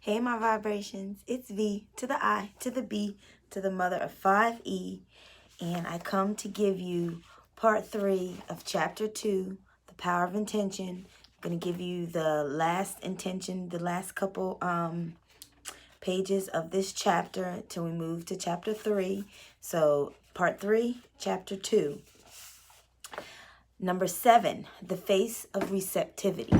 Hey, my vibrations. It's V to the I to the B to the mother of 5E. And I come to give you part 3 of chapter 2, the power of intention. I'm going to give you the last intention, the last couple pages of this chapter till we move to chapter 3. So part 3, chapter 2. Number 7, the face of receptivity.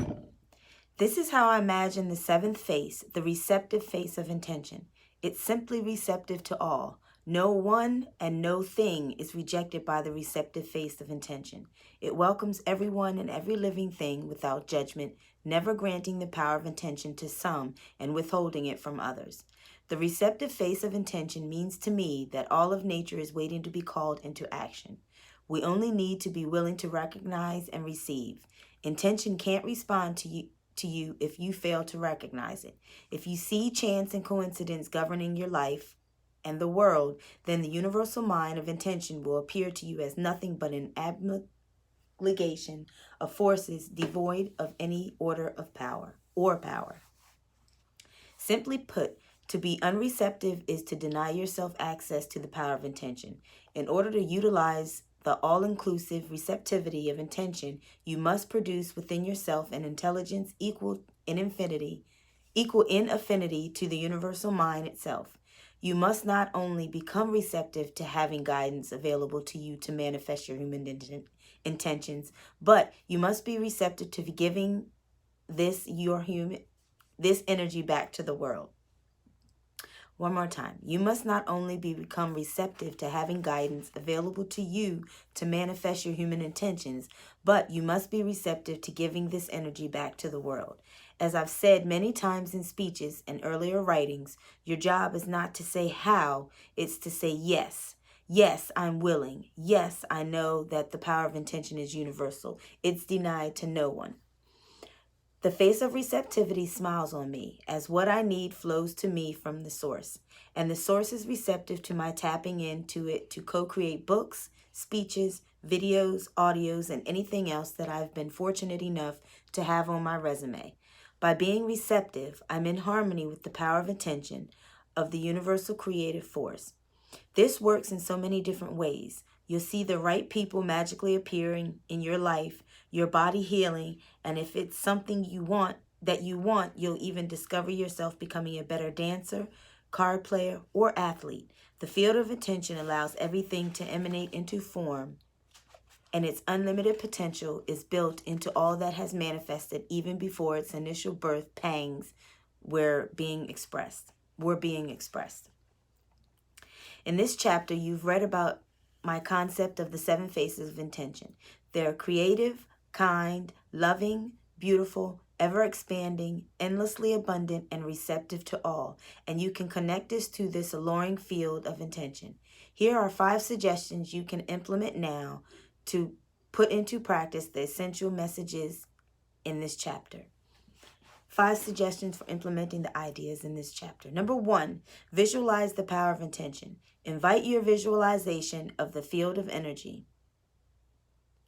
This is how I imagine the seventh face, the receptive face of intention. It's simply receptive to all. No one and no thing is rejected by the receptive face of intention. It welcomes everyone and every living thing without judgment, never granting the power of intention to some and withholding it from others. The receptive face of intention means to me that all of nature is waiting to be called into action. We only need to be willing to recognize and receive. Intention can't respond to you if you fail to recognize it. If you see chance and coincidence governing your life and the world, then the universal mind of intention will appear to you as nothing but an abnegation of forces devoid of any order of power or power. Simply put, to be unreceptive is to deny yourself access to the power of intention. In order to utilize the all-inclusive receptivity of intention, you must produce within yourself an intelligence equal in affinity to the universal mind itself. You must not only become receptive to having guidance available to you to manifest your human intentions, but you must be receptive to giving this energy back to the world. One more time. You must not only become receptive to having guidance available to you to manifest your human intentions, but you must be receptive to giving this energy back to the world. As I've said many times in speeches and earlier writings, your job is not to say how, it's to say yes. Yes, I'm willing. Yes, I know that the power of intention is universal. It's denied to no one. The face of receptivity smiles on me as what I need flows to me from the source, and the source is receptive to my tapping into it to co-create books, speeches, videos, audios, and anything else that I've been fortunate enough to have on my resume. By being receptive, I'm in harmony with the power of intention of the universal creative force. This works in so many different ways. You'll see the right people magically appearing in your life, your body healing, and if it's something you want, you'll even discover yourself becoming a better dancer, card player, or athlete. The field of intention allows everything to emanate into form, and its unlimited potential is built into all that has manifested even before its initial birth pangs were being expressed. In this chapter, you've read about my concept of the 7 faces of intention. They're creative, kind, loving, beautiful, ever-expanding, endlessly abundant, and receptive to all. And you can connect this to this alluring field of intention. Here are 5 suggestions you can implement now to put into practice the essential messages in this chapter. 5 suggestions for implementing the ideas in this chapter. Number 1, visualize the power of intention. Invite your visualization of the field of energy,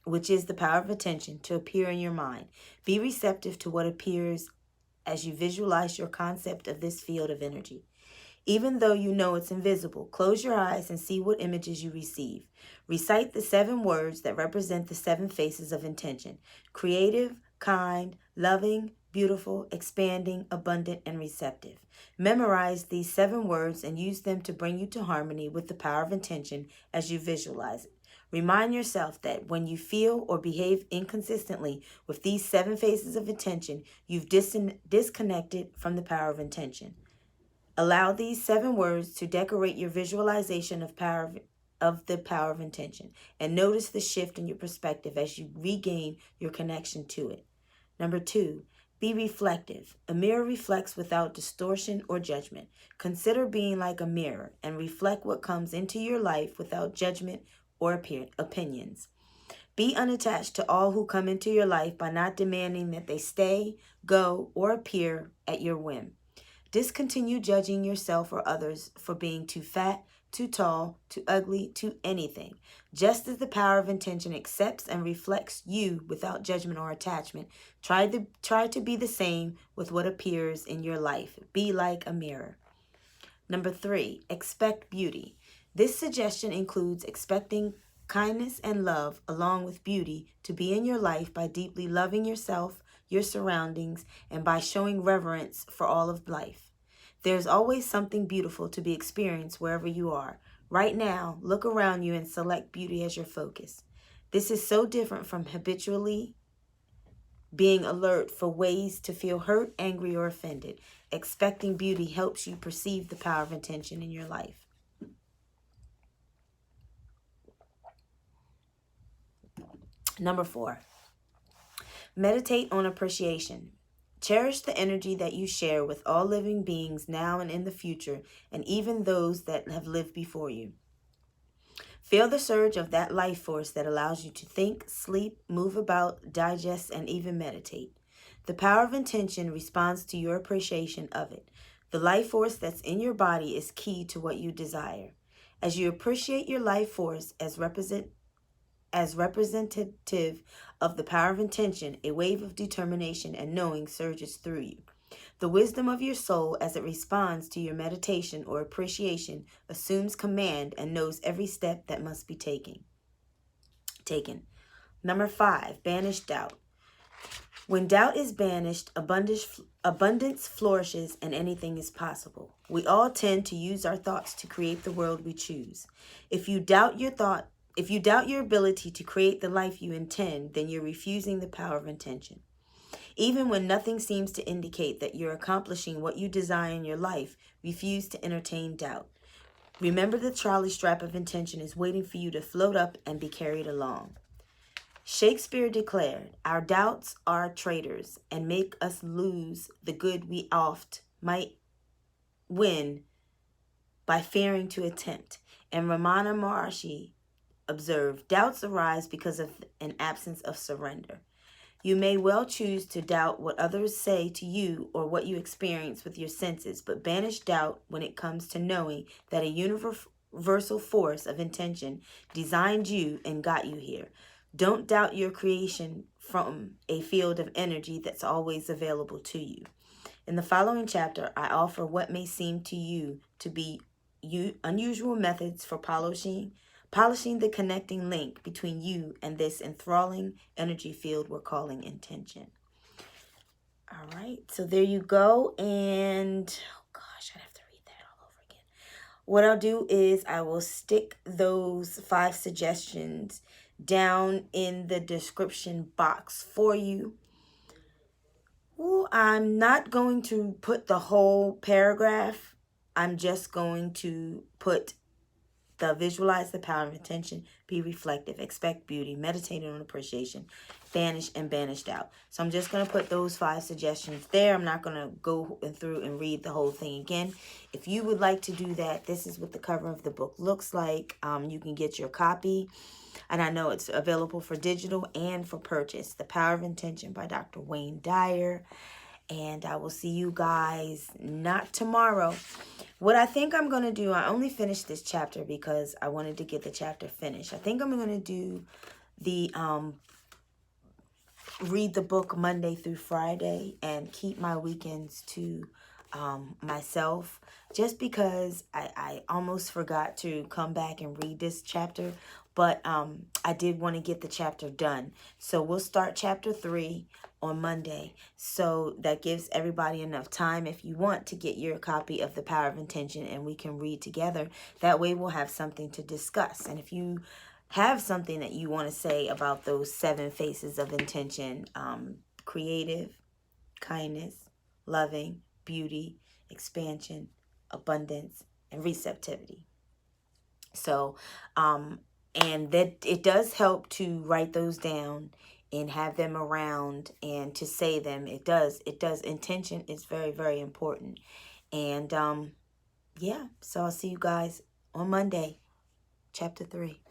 which is the power of attention, to appear in your mind. Be receptive to what appears as you visualize your concept of this field of energy. Even though you know it's invisible, close your eyes and see what images you receive. Recite the 7 words that represent the 7 faces of intention: creative, kind, loving, beautiful, expanding, abundant, and receptive. Memorize these 7 words and use them to bring you to harmony with the power of intention as you visualize it. Remind yourself that when you feel or behave inconsistently with these 7 faces of intention, you've disconnected from the power of intention. Allow these 7 words to decorate your visualization of the power of intention, and notice the shift in your perspective as you regain your connection to it. Number 2, be reflective. A mirror reflects without distortion or judgment. Consider being like a mirror and reflect what comes into your life without judgment or opinions. Be unattached to all who come into your life by not demanding that they stay, go, or appear at your whim. Discontinue judging yourself or others for being too fat, too tall, too ugly, too anything. Just as the power of intention accepts and reflects you without judgment or attachment, try to be the same with what appears in your life. Be like a mirror. Number 3, expect beauty. This suggestion includes expecting kindness and love along with beauty to be in your life by deeply loving yourself, your surroundings, and by showing reverence for all of life. There's always something beautiful to be experienced wherever you are. Right now, look around you and select beauty as your focus. This is so different from habitually being alert for ways to feel hurt, angry, or offended. Expecting beauty helps you perceive the power of intention in your life. Number 4, meditate on appreciation. Cherish the energy that you share with all living beings now and in the future, and even those that have lived before you. Feel the surge of that life force that allows you to think, sleep, move about, digest, and even meditate. The power of intention responds to your appreciation of it. The life force that's in your body is key to what you desire. As you appreciate your life force as representative of the power of intention, a wave of determination and knowing surges through you. The wisdom of your soul, as it responds to your meditation or appreciation, assumes command and knows every step that must be taken. Number 5, banish doubt. When doubt is banished, abundance flourishes and anything is possible. We all tend to use our thoughts to create the world we choose. If you doubt your ability to create the life you intend, then you're refusing the power of intention. Even when nothing seems to indicate that you're accomplishing what you desire in your life, refuse to entertain doubt. Remember, the trolley strap of intention is waiting for you to float up and be carried along. Shakespeare declared, "Our doubts are traitors and make us lose the good we oft might win by fearing to attempt." And Ramana Maharshi observed, "Doubts arise because of an absence of surrender." You may well choose to doubt what others say to you or what you experience with your senses, but banish doubt when it comes to knowing that a universal force of intention designed you and got you here. Don't doubt your creation from a field of energy that's always available to you. In the following chapter, I offer what may seem to you to be unusual methods for polishing the connecting link between you and this enthralling energy field we're calling intention. All right, so there you go. And oh gosh, I'd have to read that all over again. What I'll do is I will stick those 5 suggestions down in the description box for you. Well, I'm not going to put the whole paragraph. I'm just going to put visualize the power of intention, be reflective, expect beauty, meditate on appreciation, banish, and banished out. So I'm just going to put those 5 suggestions there. I'm not going to go through and read the whole thing again. If you would like to do that, this is what the cover of the book looks like. You can get your copy, and I know it's available for digital and for purchase. The Power of Intention by Dr. Wayne Dyer. And I will see you guys not tomorrow. What I think I'm going to do, I only finished this chapter because I wanted to get the chapter finished. I think I'm going to do the read the book Monday through Friday and keep my weekends to myself, just because I almost forgot to come back and read this chapter, but I did want to get the chapter done. So we'll start chapter 3 on Monday. So that gives everybody enough time, if you want, to get your copy of The Power of Intention and we can read together. That way we'll have something to discuss. And if you have something that you want to say about those 7 faces of intention, creative, kindness, loving, beauty, expansion, abundance, and receptivity. So, and that it does help to write those down and have them around and to say them. It does. Intention is very, very important. And yeah, so I'll see you guys on Monday, chapter 3.